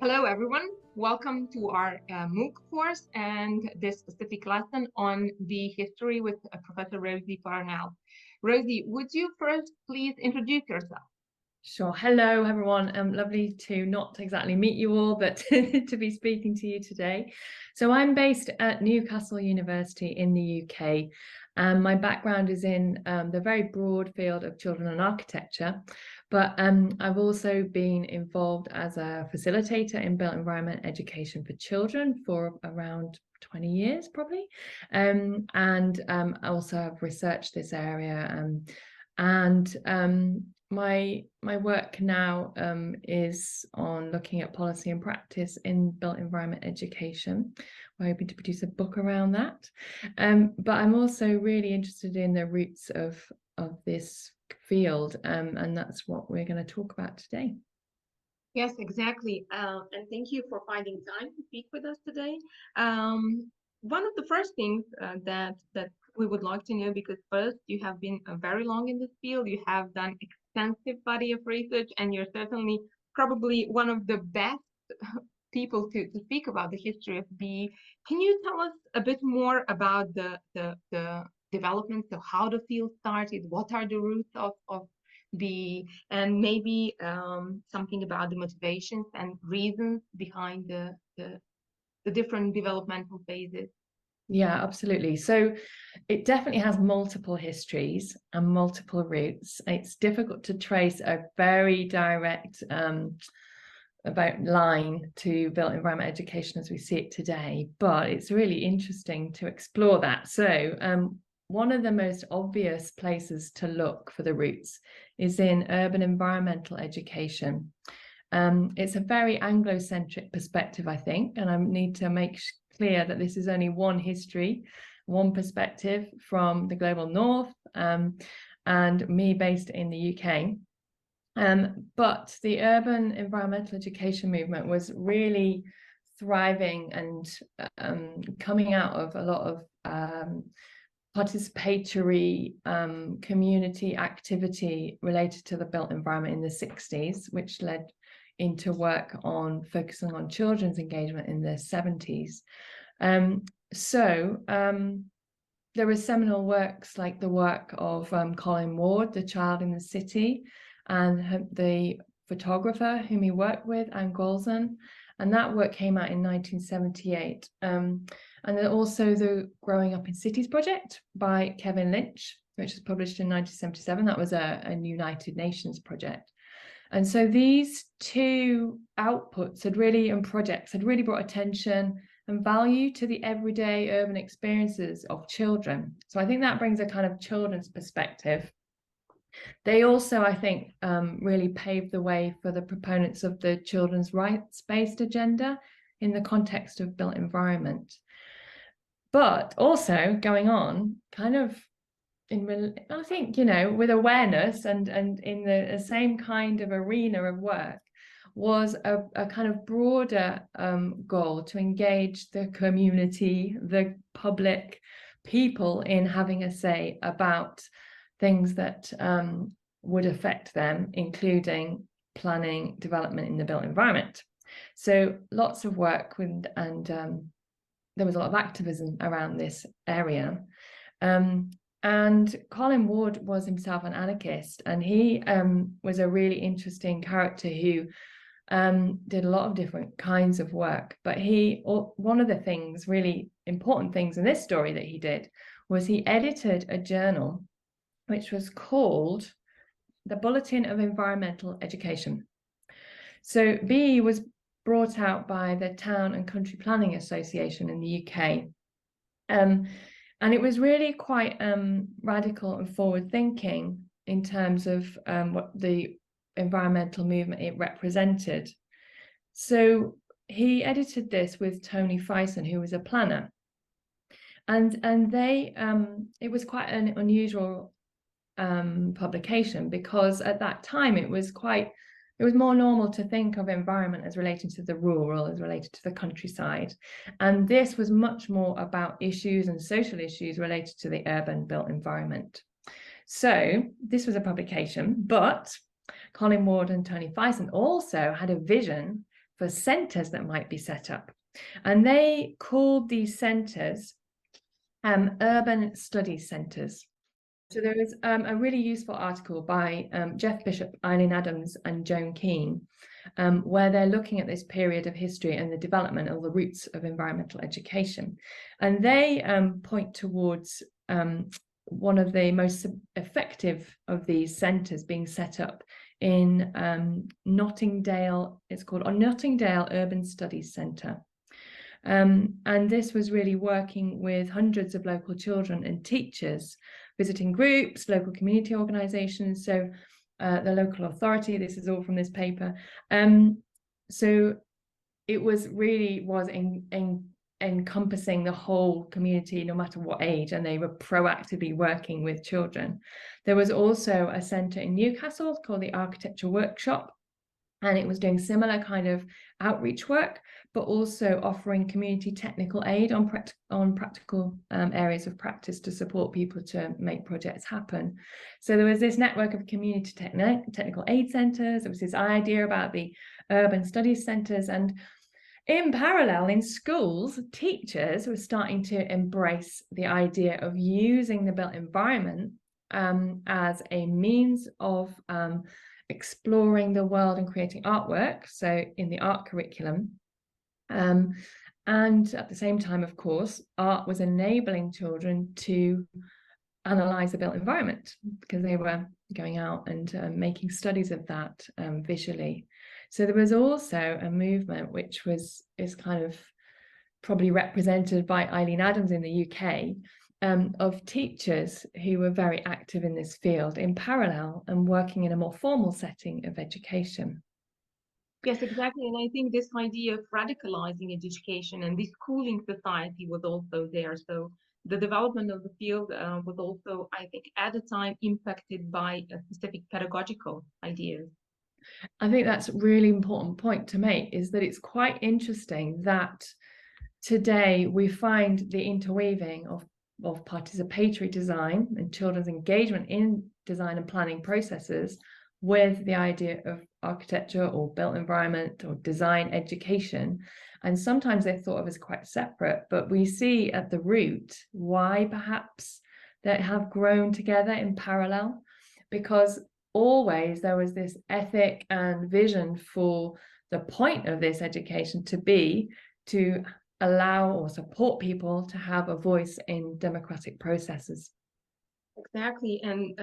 Hello, everyone. Welcome to our MOOC course and this specific lesson on the history with Professor Rosie Parnell. Rosie, would you first please introduce yourself? Sure. Hello, everyone. Lovely to not exactly meet you all, but to be speaking to you today. So I'm based at Newcastle University in the UK, and my background is in the very broad field of children and architecture. But I've also been involved as a facilitator in built environment education for children for around 20 years, probably. I also have researched this area. My work now is on looking at policy and practice in built environment education. We're hoping to produce a book around that. But I'm also really interested in the roots of this field, and that's what we're going to talk about today. Yes, exactly. And thank you for finding time to speak with us today. One of the first things that we would like to know, because first, you have been very long in this field, you have done extensive body of research, and you're certainly probably one of the best people to speak about the history of bee. Can you tell us a bit more about the development? So how the field started, what are the roots of bee, and maybe something about the motivations and reasons behind the different developmental phases? Yeah, absolutely. So it definitely has multiple histories and multiple roots. It's difficult to trace a very direct about line to built environment education as we see it today, but it's really interesting to explore that. So one of the most obvious places to look for the roots is in urban environmental education. It's a very Anglo-centric perspective, I think, and I need to make clear that this is only one history, one perspective from the global north, and me based in the UK. But the urban environmental education movement was really thriving and coming out of a lot of participatory community activity related to the built environment in the 60s, which led into work on focusing on children's engagement in the 70s. There were seminal works like the work of Colin Ward, The Child in the City, and the photographer whom he worked with, Anne Golson, and that work came out in 1978. And then also the Growing Up in Cities project by Kevin Lynch, which was published in 1977. That was a United Nations project. And so these two outputs and projects had really brought attention and value to the everyday urban experiences of children. So I think that brings a kind of children's perspective. They also, I think, really paved the way for the proponents of the children's rights-based agenda in the context of built environment. But also going on kind of I think, with awareness and in the same kind of arena of work was a kind of broader goal to engage the community, the public, people in having a say about things that would affect them, including planning development in the built environment. So lots of work and there was a lot of activism around this area. And Colin Ward was himself an anarchist, and he was a really interesting character who did a lot of different kinds of work. But one of the things, really important things in this story that he did was he edited a journal which was called the Bulletin of Environmental Education. So BE was brought out by the Town and Country Planning Association in the UK. And it was really quite radical and forward-thinking in terms of what the environmental movement it represented. So he edited this with Tony Fyson, who was a planner. And it was quite an unusual publication, because at that time it was more normal to think of environment as relating to the rural, as related to the countryside. And this was much more about issues and social issues related to the urban built environment. So this was a publication, but Colin Ward and Tony Fyson also had a vision for centres that might be set up. And they called these centres urban studies centres. So there is a really useful article by Jeff Bishop, Eileen Adams, and Joan Keane, where they're looking at this period of history and the development of the roots of environmental education. And they point towards one of the most effective of these centres being set up in Nottingdale. It's called Nottingdale Urban Studies Centre. And this was really working with hundreds of local children and teachers, visiting groups, local community organisations, so the local authority. This is all from this paper. So it was encompassing the whole community, no matter what age, and they were proactively working with children. There was also a centre in Newcastle called the Architecture Workshop, and it was doing similar kind of outreach work, but also offering community technical aid on practical areas of practice to support people to make projects happen. So there was this network of community technical aid centres. There was this idea about the urban studies centres, and in parallel, in schools, teachers were starting to embrace the idea of using the built environment as a means of exploring the world and creating artwork, so in the art curriculum. And at the same time, of course, art was enabling children to analyse the built environment, because they were going out and making studies of that visually. So there was also a movement which is kind of probably represented by Eileen Adams in the UK, of teachers who were very active in this field in parallel and working in a more formal setting of education. Yes, exactly. And I think this idea of radicalizing education and this schooling society was also there. So the development of the field was also, I think, at the time impacted by specific pedagogical ideas. I think that's a really important point to make, is that it's quite interesting that today we find the interweaving of participatory design and children's engagement in design and planning processes with the idea of architecture or built environment or design education. And sometimes they're thought of as quite separate, but we see at the root why perhaps they have grown together in parallel, because always there was this ethic and vision for the point of this education to be to allow or support people to have a voice in democratic processes. Exactly. And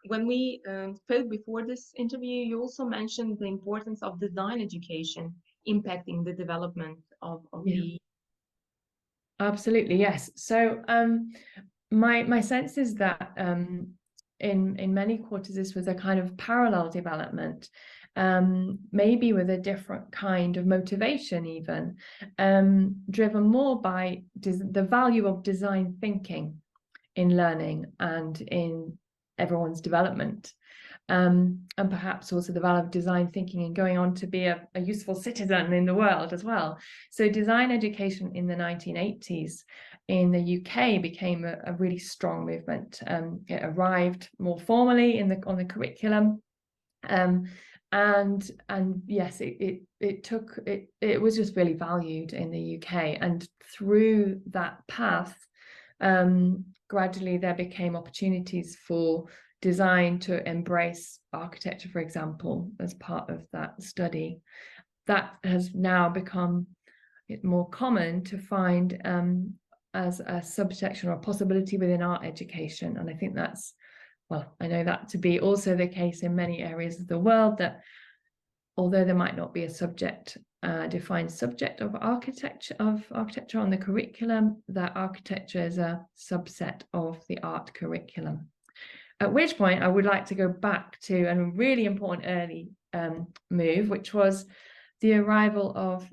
when we spoke before this interview, you also mentioned the importance of design education impacting the development of the... Absolutely, yes. So my sense is that in many quarters this was a kind of parallel development, maybe with a different kind of motivation even, driven more by the value of design thinking in learning and in everyone's development, and perhaps also the value of design thinking and going on to be a useful citizen in the world as well. So design education in the 1980s in the UK became a really strong movement. It arrived more formally on the curriculum, and yes, it was just really valued in the UK. And through that path, gradually there became opportunities for design to embrace architecture, for example, as part of that study. That has now become more common to find as a subsection or a possibility within art education. And I think that's, well, I know that to be also the case in many areas of the world, that although there might not be a subject, defined subject of architecture on the curriculum, that architecture is a subset of the art curriculum. At which point I would like to go back to a really important early move, which was the arrival of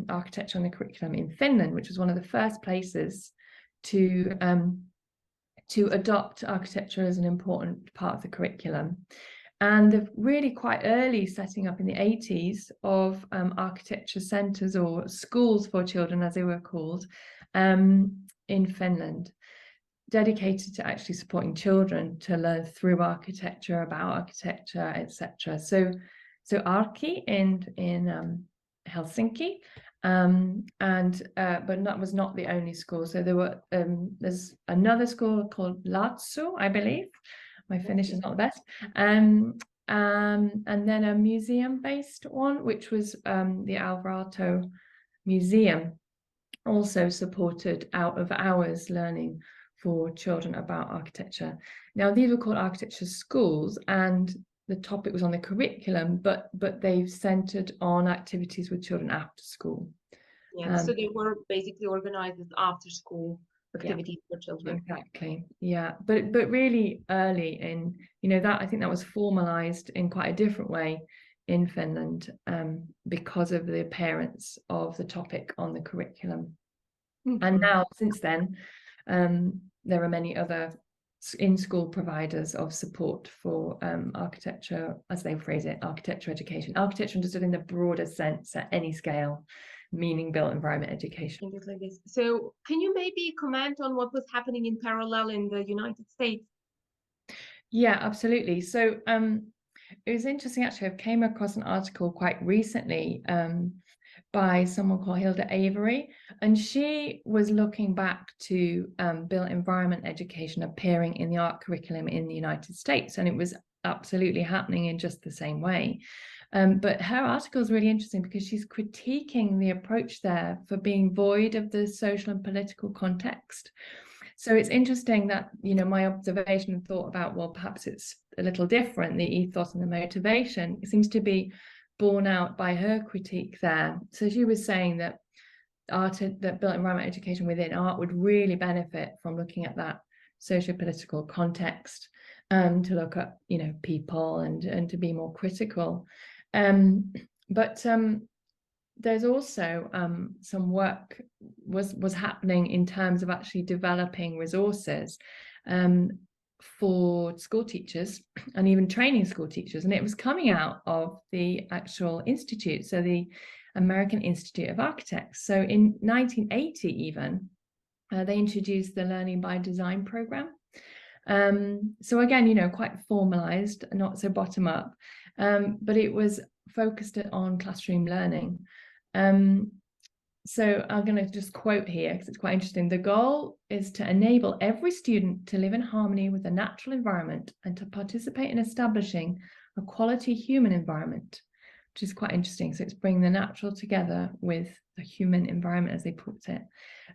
architecture on the curriculum in Finland, which was one of the first places to adopt architecture as an important part of the curriculum. And the really quite early setting up in the 80s of architecture centres, or schools for children as they were called, in Finland, dedicated to actually supporting children to learn through architecture, about architecture, etc. So Arki in Helsinki. But that was not the only school. So there's another school called Latsu, I believe. My Finnish is not the best. And then a museum-based one, which was the Alvarado Museum, also supported out of hours learning for children about architecture. Now, these were called architecture schools, and the topic was on the curriculum, but they've centered on activities with children after school. Yeah, so they were basically organized as after school activities for children. Exactly. Yeah. But really early in, that I think that was formalized in quite a different way in Finland, because of the appearance of the topic on the curriculum. And now, since then, there are many other in-school providers of support for architecture, as they phrase it, architecture education. Architecture understood in the broader sense at any scale, meaning built environment education. Like this. So can you maybe comment on what was happening in parallel in the United States? Yeah, absolutely. So it was interesting, actually. I came across an article quite recently by someone called Hilda Avery, and she was looking back to built environment education appearing in the art curriculum in the United States, and it was absolutely happening in just the same way. But her article is really interesting because she's critiquing the approach there for being void of the social and political context. So it's interesting that, my observation and thought about, well, perhaps it's a little different, the ethos and the motivation. It seems to be borne out by her critique there. So she was saying that that built environment education within art would really benefit from looking at that socio-political context, to look at, people and to be more critical. But there's also some work was happening in terms of actually developing resources for school teachers and even training school teachers, and it was coming out of the actual institute, so the American Institute of Architects. So in 1980 even, they introduced the Learning by Design program. So again, quite formalized, not so bottom up, but it was focused on classroom learning. So I'm going to just quote here because it's quite interesting. The goal is to enable every student to live in harmony with the natural environment and to participate in establishing a quality human environment, which is quite interesting. So it's bringing the natural together with the human environment, as they put it.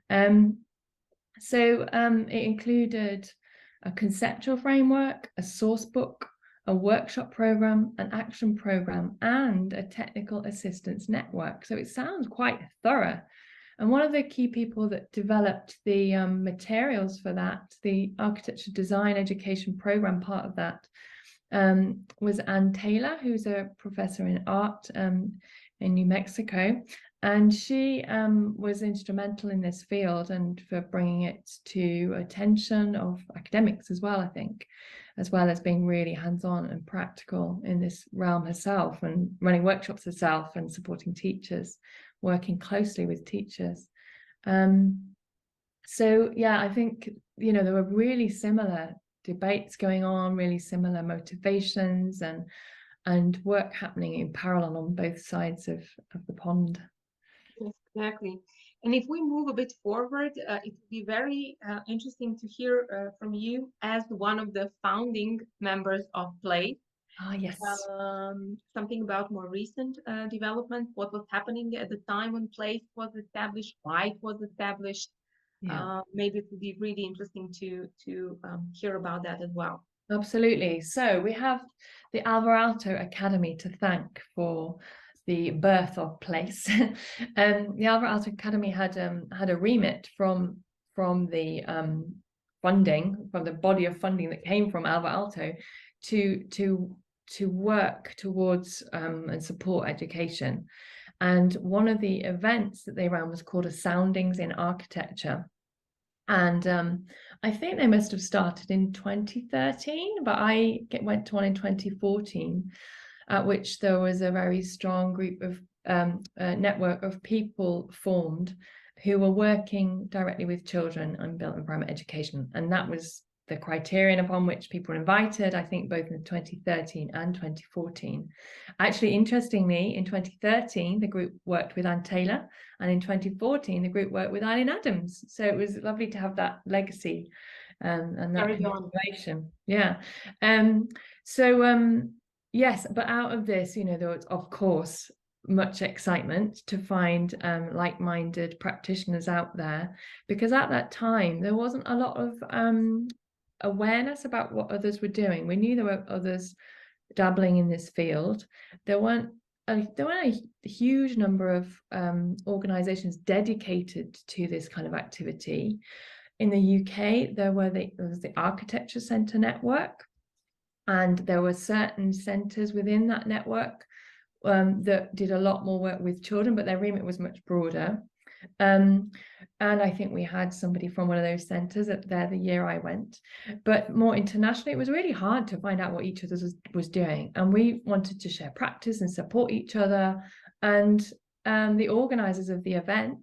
It included a conceptual framework, a source book, a workshop program, an action program, and a technical assistance network. So it sounds quite thorough. And one of the key people that developed the materials for that, the architecture design education program part of that, was Ann Taylor, who's a professor in art in New Mexico. And she was instrumental in this field and for bringing it to attention of academics as well, I think, as well as being really hands-on and practical in this realm herself and running workshops herself and supporting teachers, working closely with teachers. So yeah, I think, there were really similar debates going on, really similar motivations and work happening in parallel on both sides of the pond. Exactly. And if we move a bit forward, it would be very interesting to hear from you as one of the founding members of PLACE. Ah, yes. Something about more recent development, what was happening at the time when PLACE was established, why it was established. Yeah. Maybe it would be really interesting to hear about that as well. Absolutely. So we have the Alvarado Academy to thank for the birth of PLACE. The Alvarado Academy had a remit from the funding, from the body of funding that came from Alvarado to work towards and support education. And one of the events that they ran was called a Soundings in Architecture. And I think they must have started in 2013, but I went to one in 2014, at which there was a very strong group of network of people formed who were working directly with children on built environment education. And that was the criterion upon which people were invited, I think both in 2013 and 2014. Actually, interestingly, in 2013, the group worked with Anne Taylor, and in 2014, the group worked with Eileen Adams. So it was lovely to have that legacy and that continuation. Yeah. Yes, but out of this, there was, of course, much excitement to find like-minded practitioners out there, because at that time there wasn't a lot of awareness about what others were doing. We knew there were others dabbling in this field. There weren't a huge number of organizations dedicated to this kind of activity. In the UK, there was the Architecture Centre network, and there were certain centres within that network that did a lot more work with children, but their remit was much broader. And I think we had somebody from one of those centres there the year I went. But more internationally, it was really hard to find out what each of us was doing. And we wanted to share practice and support each other. And the organisers of the event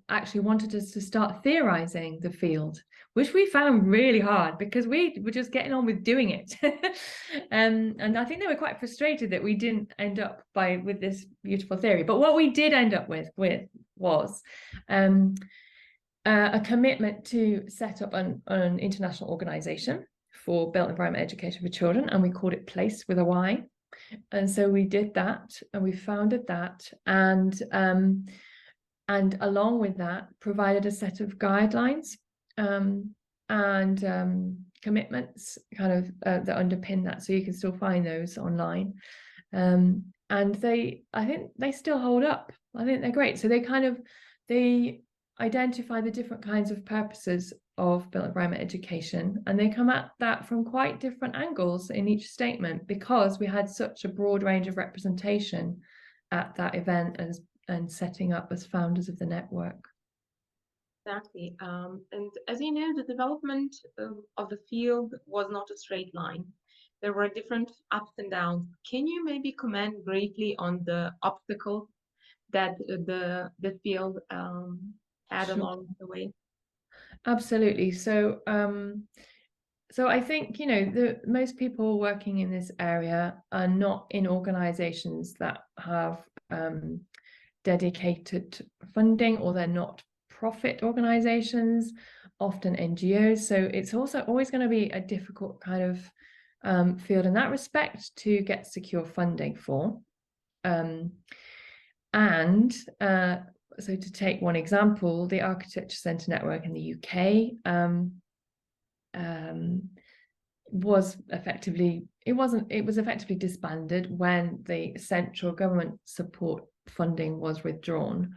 actually wanted us to start theorising the field, which we found really hard because we were just getting on with doing it. And I think they were quite frustrated that we didn't end up with this beautiful theory. But what we did end up with was a commitment to set up an international organisation for built environment education for children, and we called it PLACE with a Y. And so we did that, and we founded that, and along with that, provided a set of guidelines and commitments kind of that underpin that. So you can still find those online. And I think they still hold up. I think they're great. So they identify the different kinds of purposes of built environment education, and they come at that from quite different angles in each statement, because we had such a broad range of representation at that event and setting up as founders of the network. Exactly. And as you know, the development of the field was not a straight line. There were different ups and downs. Can you maybe comment briefly on the obstacles that the field had Sure. along the way? Absolutely. So I think, most people working in this area are not in organizations that have dedicated funding, or they're not profit organizations, often NGOs. So it's also always going to be a difficult kind of field in that respect to get secure funding for. So to take one example, the Architecture Centre network in the UK was effectively disbanded when the central government support funding was withdrawn,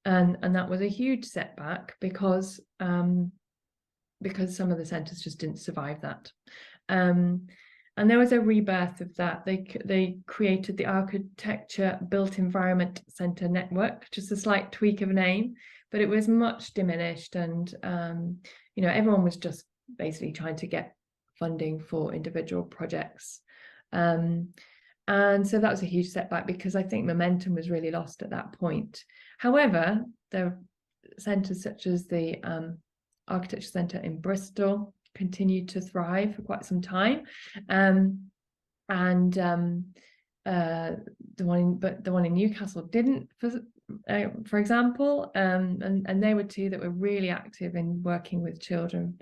and that was a huge setback because some of the centres just didn't survive that. And there was a rebirth of that. They created the Architecture Built Environment Centre network, just a slight tweak of name, but it was much diminished, and everyone was just basically trying to get funding for individual projects. And so that was a huge setback, because I think momentum was really lost at that point. However, there are centres such as the Architecture Centre in Bristol continued to thrive for quite some time, and the one in Newcastle didn't, for example, and they were two that were really active in working with children.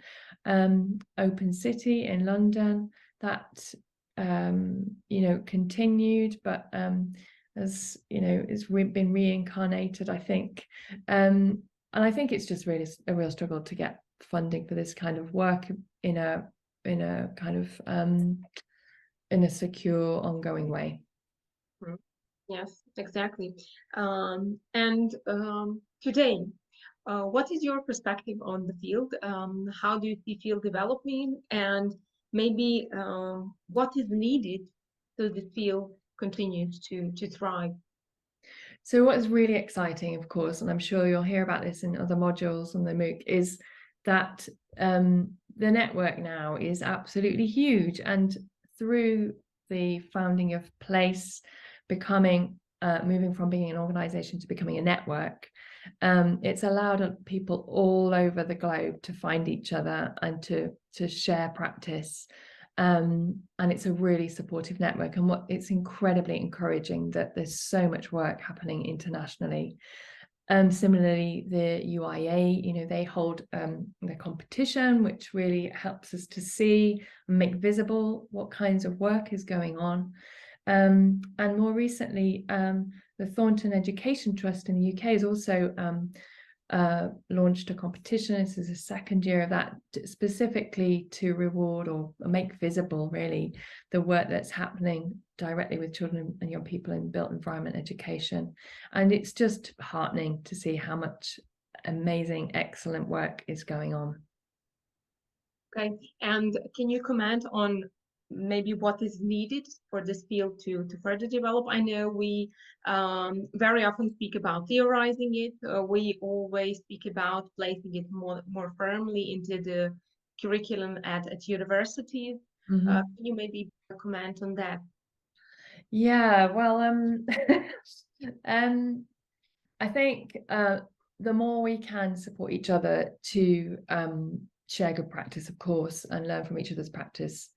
Open City in London, that continued, but as it's been reincarnated, I think, and I think it's just really a real struggle to get funding for this kind of work in a kind of in a secure, ongoing way. Yes, exactly. Today, what is your perspective on the field? How do you see field developing, and maybe what is needed so the field continues to thrive? So what is really exciting, of course, and I'm sure you'll hear about this in other modules on the MOOC, is that the network now is absolutely huge. And through the founding of PLACE, moving from being an organization to becoming a network, It's allowed people all over the globe to find each other and to share practice. And it's a really supportive network, and it's incredibly encouraging that there's so much work happening internationally. Similarly, the UIA, they hold their competition, which really helps us to see and make visible what kinds of work is going on. And more recently, the Thornton Education Trust in the UK has also launched a competition. This is the second year of that, specifically to reward or make visible, really, the work that's happening directly with children and young people in built environment education. And it's just heartening to see how much amazing, excellent work is going on. Okay, and can you comment on maybe what is needed for this field to further develop? I know we very often speak about theorizing it. We always speak about placing it more firmly into the curriculum at universities. Can you maybe comment on that? Yeah, well, I think the more we can support each other to share good practice, of course, and learn from each other's practice,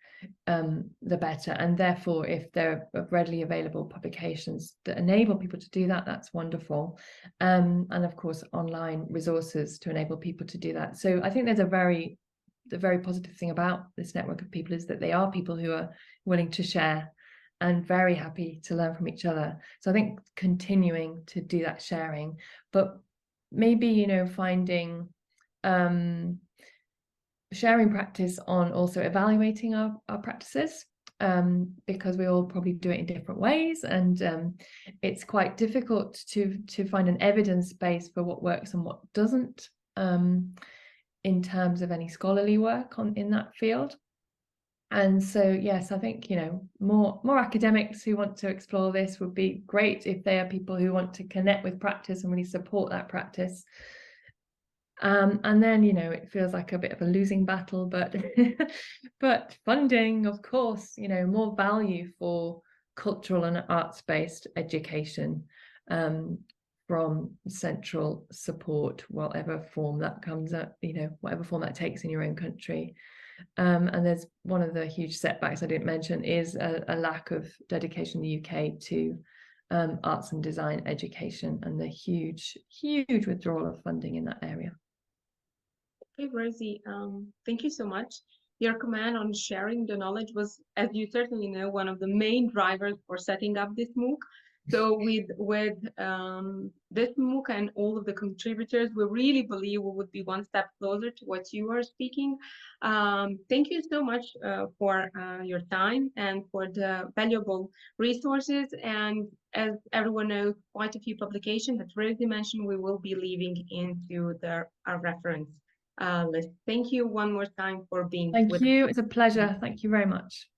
the better. And therefore, if there are readily available publications that enable people to do that, that's wonderful. And of course, online resources to enable people to do that. So I think there's the very positive thing about this network of people is that they are people who are willing to share and very happy to learn from each other. So I think continuing to do that sharing, but maybe, finding sharing practice on also evaluating our practices, because we all probably do it in different ways, and it's quite difficult to find an evidence base for what works and what doesn't, in terms of any scholarly work in that field. And so, yes, I think, more academics who want to explore this would be great if they are people who want to connect with practice and really support that practice. And then, it feels like a bit of a losing battle, but but funding, of course, more value for cultural and arts-based education, from central support, whatever form that comes up, whatever form that takes in your own country. And there's one of the huge setbacks I didn't mention is a lack of dedication in the UK to arts and design education, and the huge withdrawal of funding in that area. Okay, Rosie, thank you so much. Your comment on sharing the knowledge was, as you certainly know, one of the main drivers for setting up this MOOC. So with this MOOC and all of the contributors, we really believe we would be one step closer to what you are speaking. Thank you so much for your time and for the valuable resources. And as everyone knows, quite a few publications that Rosie mentioned, we will be leaving into our reference list. Thank you one more time for being with us. Thank you. It's a pleasure. Thank you very much.